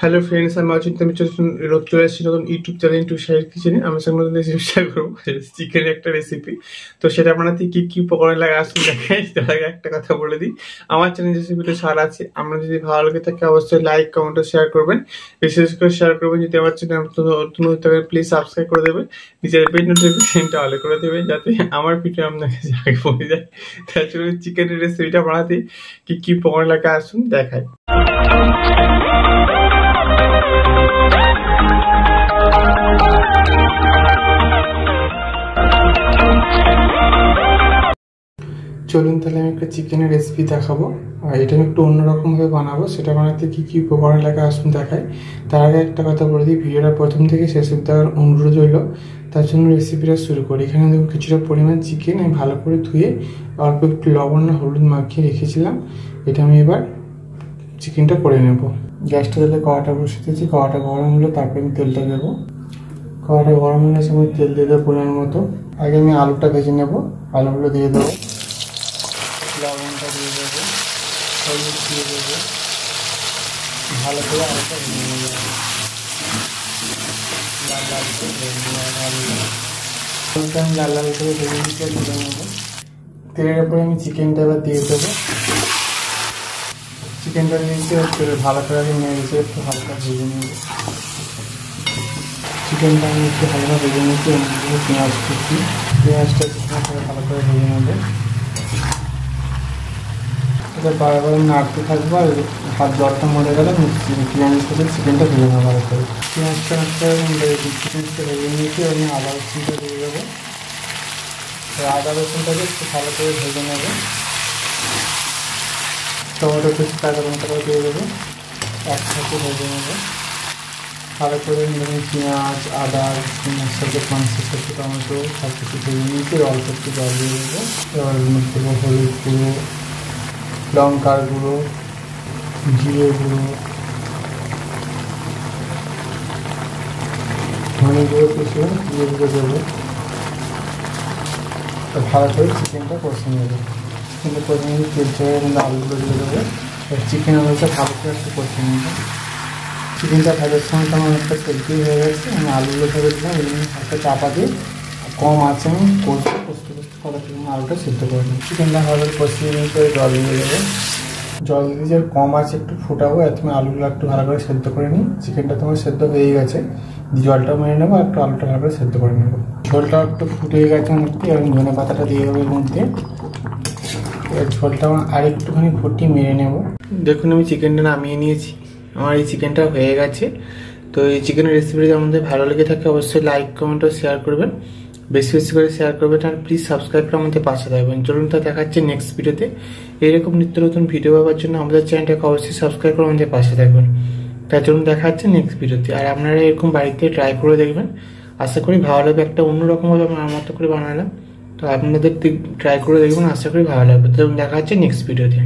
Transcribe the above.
Hello friends, আমি অচিন্ত মিত্র চলে এসেছি নতুন ইউটিউব চ্যানেল ইন্টু শেয়ার কিচেনে। আমি সঙ্গে নতুন রেসিপি শেয়ার করবো, চিকেনের একটা রেসিপি। তো সেটা বানাতে কি কি উপকরণ লাগে আসুন দেখাই। তার আগে একটা কথা বলে দিই, আমার চ্যানেল রেসিপিটা ছাড় আছে। আমরা যদি ভালো লাগে থাকে অবশ্যই লাইক কমেন্ট ও শেয়ার করবেন, বিশেষ করে শেয়ার করবেন। যদি আমার চ্যানেল নতুন হতে হবে প্লিজ সাবস্ক্রাইব করে দেবেন, নিজের বেল নোটিফিকেশনটা অল করে দেবেন যাতে আমার ভিডিও আপনার কাছে আগে পৌঁছে যায়। তার জন্য চিকেনের রেসিপিটা বানাতে কি কি উপকরণ লাগে আসুন দেখাই। চলুন তাহলে আমি একটা চিকেনের রেসিপি দেখাবো, আর এটা আমি একটু অন্যরকমভাবে বানাবো। সেটা বানাতে কী কী উপকরণ লাগে আসুন দেখাই। তার আগে একটা কথা বলে দিই, ভিডিওটা প্রথম থেকে শেষ অবধি দেখার অনুরোধ রইল। তার জন্য রেসিপিটা শুরু করি। এখানে দেখুন কিছুটা পরিমাণ চিকেন আমি ভালো করে ধুয়ে অল্প একটু লবণ আর হলুদ মাখিয়ে রেখেছিলাম। এটা আমি এবার চিকেনটা করে নেব। গ্যাসটা দিলে কড়াটা বসিয়েছি, কড়াটা গরম হলো তারপরে আমি তেলটা দেবো। কড়াটা গরম হলে সময় তেল দিয়ে দেবো পরিমাণ মতো। আগে আমি আলুটা ভেজে নেব, আলুগুলো দিয়ে দেবো, লবণটা দিয়ে দেবো, হলুদ দিয়ে দেবো, ভালো করে আলুটা ভেজে নেবো। আলুটা আমি লাল লাল করে ভেজে নিতে তুলে নেবো। তেলের উপরে আমি চিকেনটা এবার দিয়ে দেবো। চিকেনটা দিয়েছি, ভালো করে আমি নেড়েছি, একটু হালকা ভেজে নেব। চিকেনটা আমি একটু হালকা ভেজে নিয়েছি, অন্যদিকে পেঁয়াজ কুচি, পেঁয়াজটা ভালো করে ভেজে নেবো। এটা বারবার নাড়তে থাকবো, আর হাত জলটা মরে গেলে পেঁয়াজের সাথে চিকেনটা ভেজে নেবো ভালো করে। পেঁয়াজটা চিকেনটা ভেজে নিয়েছি, আমি আদা রসুনটা দিয়ে দেবো। আদা রসুনটাকে একটু ভালো করে ভেজে নেবো। টমেটো কুচি কাঁচা লঙ্কাটাও দিয়ে দেবো, একসাথে ভেজে নেবো ভালো করে। পেঁয়াজ আদা রসুনের সাথে মাংসের সাথে টমেটো সব কিছু ভেজে নিয়েছি, অল্প একটু জল দিয়ে দেবো। এবার দেবো হলুদ গুঁড়ো, লঙ্কার গুঁড়ো, জিরে গুঁড়ো, ধনে গুঁড়ো, কিছু এগুলো দেবো। ভালো করে চিকেনটা কষে নেবো। চিকেনটা কষে নিয়ে তেল ছেড়ে কিন্তু আলুগুলো দিয়ে দেবো। চিকেন আলুটা ভালো করে একটু কষে নেবো। চিকেনটা ভাজার সময় তো আমার অনেকটা সেদ্ধই হয়ে গেছে। আমি আলুগুলো ধরে দিলাম, এগুলো হালকা চাপা দিয়ে কম আছে আমি কষতে করার জন্য আলুটা সেদ্ধ করে নিই। চিকেনটা ভালো কষিয়ে নিয়ে করে জল দিয়ে দেবো। জল দিয়ে যে কম আছে একটু ফুটাবো, আর তুমি আলুগুলো একটু ভালো করে সেদ্ধ করে নিই। চিকেনটা তোমার সেদ্ধ হয়ে গেছে, জলটা মেরে নেবো, আর একটু আলুটা ভালো করে সেদ্ধ করে নেবো। ঝোলটা একটু ফুটে গেছে অনেকটি, আর ধনে পাতাটা দিয়ে দেবো এর মধ্যে। ঝোলটা আমার আর একটুখানি ফুটিয়ে মেরে নেব। দেখুন আমি চিকেনটা নামিয়ে নিয়েছি, আমার এই চিকেনটা হয়ে গেছে। তো এই চিকেনের রেসিপিটা যদি আমাদের ভালো লেগে থাকে অবশ্যই লাইক কমেন্ট ও শেয়ার করবেন, বেশি বেশি করে শেয়ার করবেন, আর প্লিজ সাবস্ক্রাইব করে আমাদের পাশে থাকবেন। চলুন তা দেখাচ্ছে নেক্সট ভিডিওতে। এইরকম নিত্য নতুন ভিডিও পাওয়ার জন্য আমাদের চ্যানেলটাকে অবশ্যই সাবস্ক্রাইব করে আমাদের পাশে থাকবেন। তার জন্য দেখা হচ্ছে নেক্সট ভিডিওতে। আর আপনারা এরকম বাড়িতে ট্রাই করে দেখবেন, আশা করি ভালো লাগবে। একটা অন্যরকমভাবে আমার মতো করে বানালাম, তো আপনাদের ট্রাই করে দেখবেন, আশা করি ভালো লাগবে। তো দেখা হচ্ছে নেক্সট ভিডিওতে।